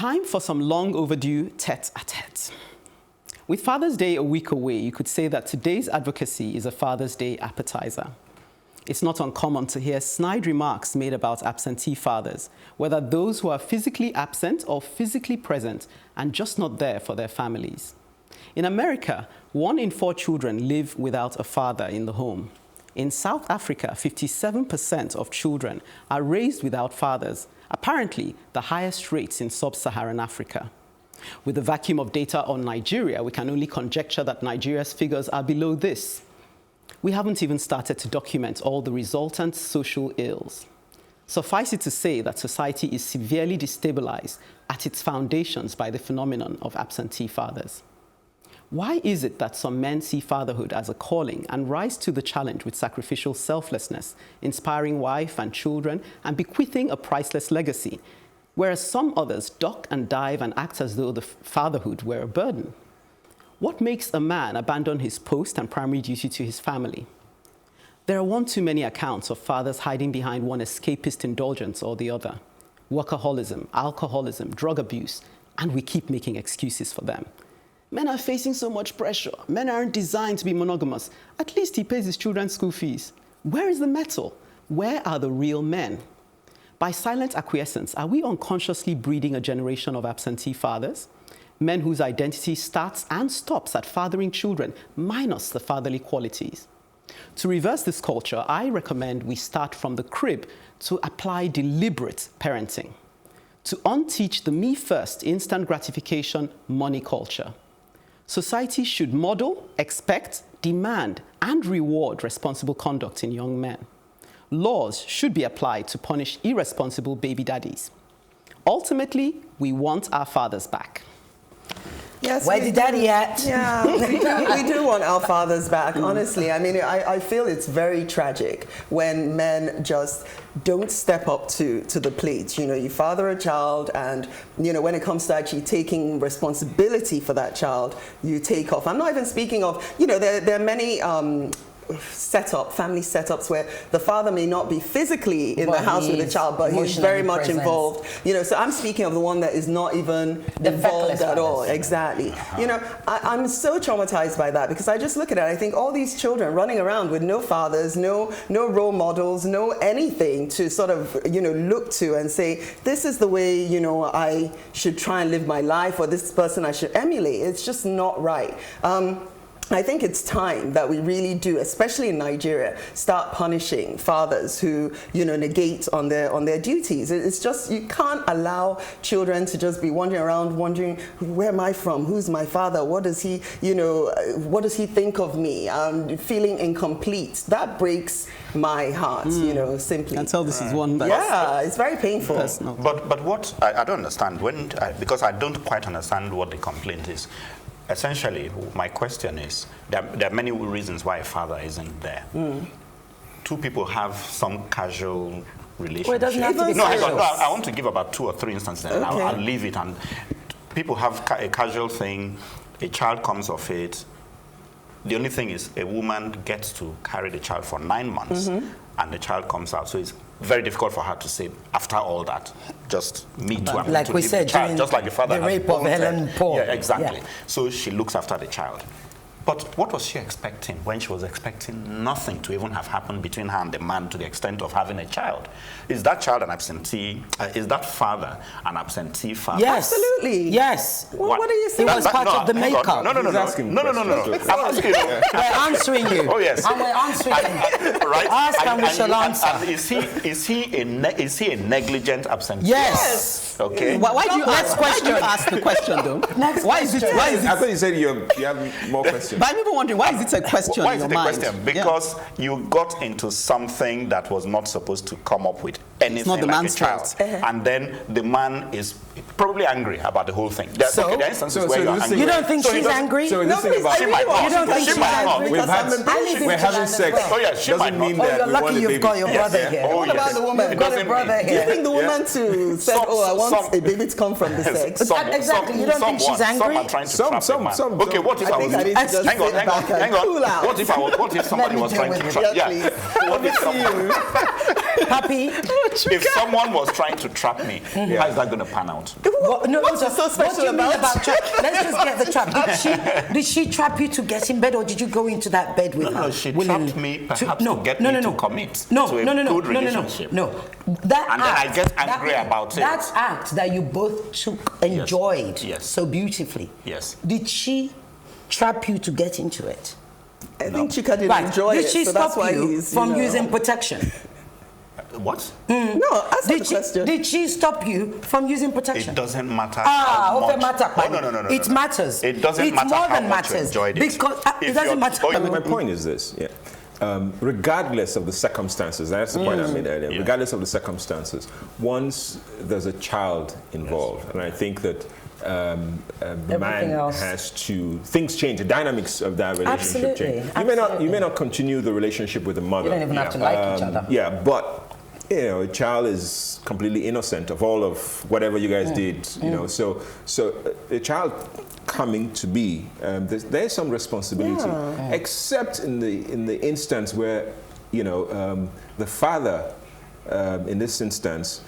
Time for some long overdue tete-a-tete. With Father's Day a week away, you could say that today's advocacy is a Father's Day appetizer. It's not uncommon to hear snide remarks made about absentee fathers, whether those who are physically absent or physically present and just not there for their families. In America, 1 in 4 children live without a father in the home. In South Africa, 57% of children are raised without fathers, apparently the highest rates in sub-Saharan Africa. With the vacuum of data on Nigeria, we can only conjecture that Nigeria's figures are below this. We haven't even started to document all the resultant social ills. Suffice it to say that society is severely destabilized at its foundations by the phenomenon of absentee fathers. Why is it that some men see fatherhood as a calling and rise to the challenge with sacrificial selflessness, inspiring wife and children and bequeathing a priceless legacy, whereas some others duck and dive and act as though the fatherhood were a burden? What makes a man abandon his post and primary duty to his family? There are one too many accounts of fathers hiding behind one escapist indulgence or the other. Workaholism, alcoholism, drug abuse, and we keep making excuses for them. Men are facing so much pressure. Men aren't designed to be monogamous. At least he pays his children's school fees. Where is the metal? Where are the real men? By silent acquiescence, are we unconsciously breeding a generation of absentee fathers? Men whose identity starts and stops at fathering children, minus the fatherly qualities. To reverse this culture, I recommend we start from the crib to apply deliberate parenting, to unteach the me-first, instant gratification, money culture. Society should model, expect, demand, and reward responsible conduct in young men. Laws should be applied to punish irresponsible baby daddies. Ultimately, we want our fathers back. Yes, where the daddy at? Yeah, we do want our fathers back, honestly. I mean, I feel it's very tragic when men just don't step up to the plate. You know, you father a child and, you know, when it comes to actually taking responsibility for that child, you take off. I'm not even speaking of, you know, there are many family setups where the father may not be physically in the house with the child, but he's very much involved. You know, so I'm speaking of the one that is not even involved at all. Exactly. You know, I'm so traumatized by that because I just look at it, I think all these children running around with no fathers, no role models, no anything to sort of, you know, look to and say, this is the way, you know, I should try and live my life, or this person I should emulate. It's just not right. I think it's time that we really do, especially in Nigeria, start punishing fathers who, you know, negate on their duties. It's just, you can't allow children to just be wandering around wondering, where am I from? Who's my father? What does he, you know, what does he think of me? Feeling incomplete. That breaks my heart, you know, simply. And tell this is one that... Yeah, it's very painful. But what, I don't understand, because I don't quite understand what the complaint is. Essentially, my question is, there are many reasons why a father isn't there. Two people have some casual relationship. Well, it doesn't have to be I want to give about 2 or 3 instances, and Okay. I'll leave it. And people have a casual thing, a child comes of it. The only thing is a woman gets to carry the child for 9 months, and the child comes out. So it's very difficult for her to say, after all that, just me too. I'm like to we leave said, the child, just like the father the rape of Helen Paul. Yeah, exactly. Yeah. So she looks after the child. But what was she expecting when she was expecting nothing to even have happened between her and the man to the extent of having a child? Is that child an absentee? Is that father an absentee father? Yes. Absolutely. Yes. Well, what are you saying? It was part of the makeup. No. I'm asking you. We're answering you. Oh, yes. And we're answering you. Right? Ask and we shall answer. And is he a negligent absentee? Yes. Okay. Why do you Next question. ask the question, though? Next Why is it? I thought you said you have more questions. But I'm even wondering, why is it a question Why in is your it a mind? question? Because you got into something that was not supposed to come up with anything not the like man's a child. fault. And then the man is probably angry about the whole thing. There are instances so where you're this angry. You don't think she's angry? So this thing about She might not. You don't think She she's might not. angry? we're having sex. Oh, yeah, she might Doesn't not. mean Oh, that you're we lucky want a you've baby. got your brother Yes. here. Oh, What about yes. the woman? It Got a doesn't brother mean- here. Do you think the woman too said, I want a baby to come from the sex? Exactly. You don't think she's angry? Some are trying to trap the man. Okay, what if I was... I need to just just hang on, sit back and hang on. cool out. What if somebody me was deal trying to with trap? it. Yeah. Yes, What if someone, Happy? if someone was trying to trap me, how is that going to pan out? What, no, What's so special what do you mean about about trap? Let's just get the trap. Did she trap you to get in bed, or did you go into that bed with her? No, she willingly? trapped me perhaps to get me to commit to a good relationship. No. That And then I act, get angry about it. That act that you both enjoyed Yes. so beautifully. Yes. Did she trap you to get into it? I think Chika didn't Right. enjoy Did it, she so that's stop why you he's, from you know. using protection? What? No, answer the question. Did she stop you from using protection? It doesn't matter Ah, how okay, much. matter. Oh, no. It matters. It doesn't It's matter more how than much you matters. enjoyed it. Because it If doesn't you're- matter. oh, My point is this, regardless of the circumstances, that's the point I made earlier, Yeah. regardless of the circumstances, once there's a child involved, and I think that the man else. has to, things change, the dynamics of that relationship Absolutely, change. absolutely. You may not continue the relationship with the mother. You don't even have to like each other. Yeah, but a child is completely innocent of all of whatever you guys did, so a child coming to be, there's some responsibility, except in the instance where the father, in this instance,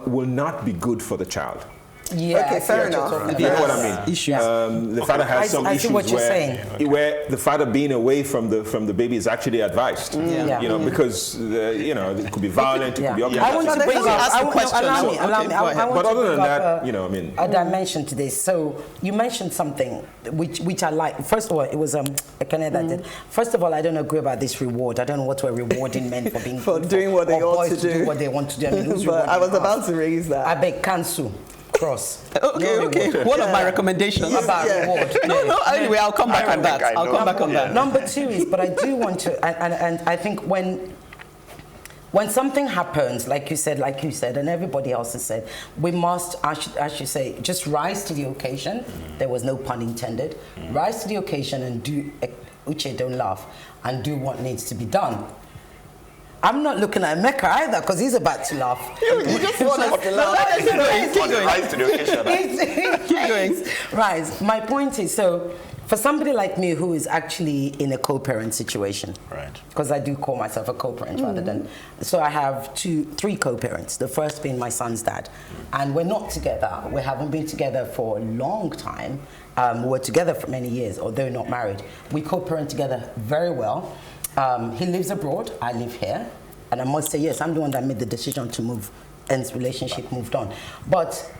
will not be good for the child. Yeah, Okay, I see fair what you're enough. talking You know about. what I mean? Issues. The father has some I see issues what you're saying. where the father being away from the baby is actually advised. Yeah. Because it could be violent, it could be all I kinds want of to things. bring up. Ask the question. Allow me. Okay, I go ahead. want But to other bring than up that, a dimension to this. So you mentioned something which I like. First of all, it was Ekene that did. First of all, I don't agree about this reward. I don't know what we're rewarding men for being For good, doing what they or ought boys to do. what they want to do. I mean, who's But I was rewarding us? about to raise that. I beg cancel. Cross. Okay. One of my recommendations. About reward. No. Anyway, I'll come back on that. I'll come back on that. Number two is, but I do want to, and I think when something happens, like you said, and everybody else has said, we must, I should say, just rise to the occasion. There was no pun intended. Rise to the occasion and do, Uche, don't laugh, and do what needs to be done. I'm not looking at Mecca either because he's about to laugh. You just want us to laugh. On the rise to the occasion. Keep going. Rise. My point is, so for somebody like me who is actually in a co-parent situation, Right. because I do call myself a co-parent rather than, so I have three co-parents, the first being my son's dad, and we're not together. We haven't been together for a long time. We were together for many years, although not married. We co-parent together very well. He lives abroad, I live here, and I must say, yes, I'm the one that made the decision to move, and this relationship moved on. But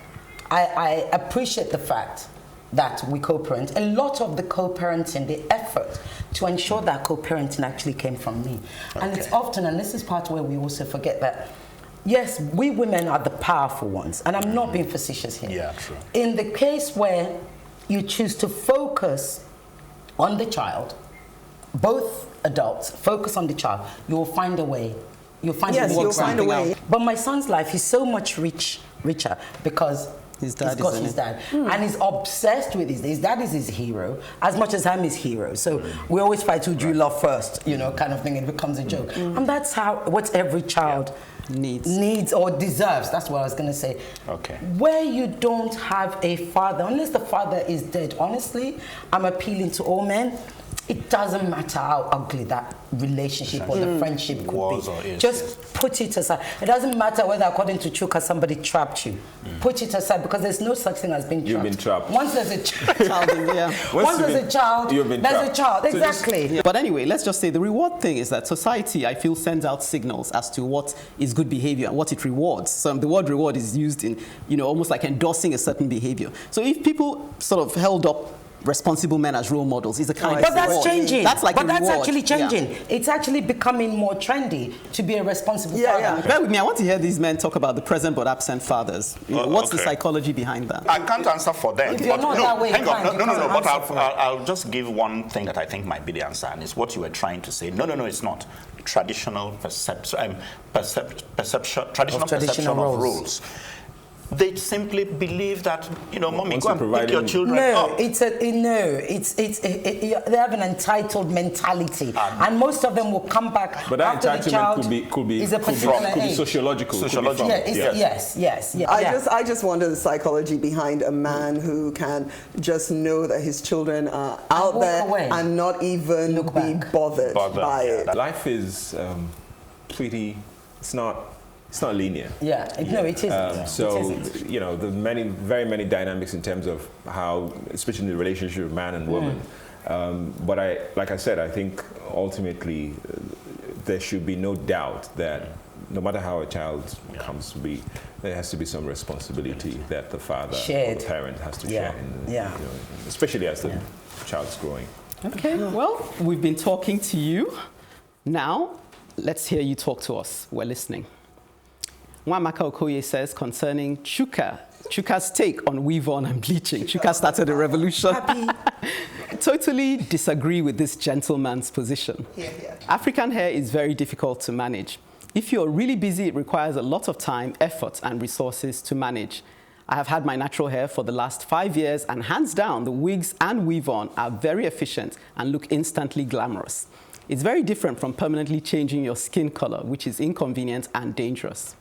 I appreciate the fact that we co-parent. A lot of the co-parenting, the effort to ensure that co-parenting actually came from me. And it's often, and this is part where we also forget that, yes, we women are the powerful ones, and I'm not being facetious here. Yeah, true. In the case where you choose to focus on the child, both adults focus on the child, you will find a way. You'll find Yes, a way. you'll find a way. But my son's life is so much richer because His dad he's got is in his it. dad, and he's obsessed with his dad is his hero as much as I'm his hero. So we always fight who do you love first, kind of thing. It becomes a joke, and that's what every child needs or deserves. That's what I was going to say. Okay. Where you don't have a father, unless the father is dead, honestly, I'm appealing to all men. It doesn't matter how ugly that relationship or the friendship could Was be. or is, Just put it aside. It doesn't matter whether, according to Chuka, somebody trapped you. Put it aside because there's no such thing as being trapped. You've been trapped. Once there's a child, Once there's a child, you've been there's a trapped. child. So just- Exactly. But anyway, let's just say the reward thing is that society, I feel, sends out signals as to what is good behavior and what it rewards. So the word reward is used in, almost like endorsing a certain behavior. So if people sort of held up responsible men as role models, is a kind of But that's reward. changing. That's like but a that's reward. actually changing. Yeah. It's actually becoming more trendy to be a responsible father. Bear with me. I want to hear these men talk about the present but absent fathers. What's the okay. psychology behind that? I can't answer for them. If you're but not no, that way hang on. inclined, No. you can't But answer for it. I'll just give one thing that I think might be the answer, and it's what you were trying to say. No, it's not. Traditional perception of roles. rules. They simply believe that, mommy, Once go you're and pick your providing- children No, up. they have an entitled mentality, and most of them will come back But that after the child entitlement could be is a particular age. sociological. could be Sociological. from- Yes. I just wonder the psychology behind a man who can just know that his children are out walk there away. and not even Look be back. bothered by it. Life is pretty. It's not linear. Yeah, no, it isn't. So, It isn't. the very many dynamics in terms of how, especially in the relationship of man and woman. But like I said, I think ultimately there should be no doubt that no matter how a child comes to be, there has to be some responsibility that the father Shared. or the parent has to Yeah. share, Yeah. especially as the child's growing. Okay, well, we've been talking to you. Now, let's hear you talk to us. We're listening. Nwamaka Okoye says concerning Chuka's take on weave-on and bleaching. Chuka started a revolution. Totally disagree with this gentleman's position. Yeah. African hair is very difficult to manage. If you're really busy, it requires a lot of time, effort, and resources to manage. I have had my natural hair for the last 5 years, and hands down, the wigs and weave-on are very efficient and look instantly glamorous. It's very different from permanently changing your skin color, which is inconvenient and dangerous.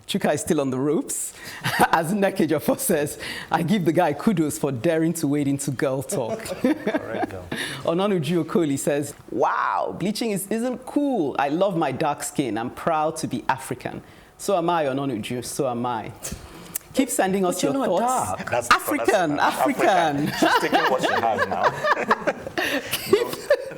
Chuka is still on the ropes. As Nneka Ejiofor says, I give the guy kudos for daring to wade into girl talk. Ononuju Okoli says, wow, bleaching isn't cool. I love my dark skin. I'm proud to be African. So am I, Ononuju, so am I. Keep sending us your you're not thoughts. dark. That's African. She's taking what she has now.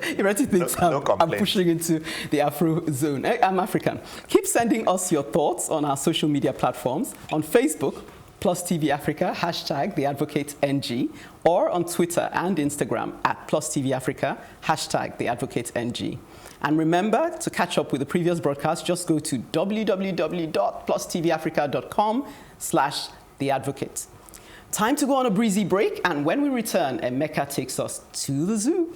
Ireti thinks No I'm complaints. pushing into the Afro zone. I'm African. Keep sending us your thoughts on our social media platforms. On Facebook, Plus TV Africa, hashtag #TheAdvocateNG, or on Twitter and Instagram at Plus TV Africa, hashtag #TheAdvocateNG. And remember, to catch up with the previous broadcast, just go to www.plustvafrica.com/theadvocate. Time to go on a breezy break, and when we return, Emeka takes us to the zoo.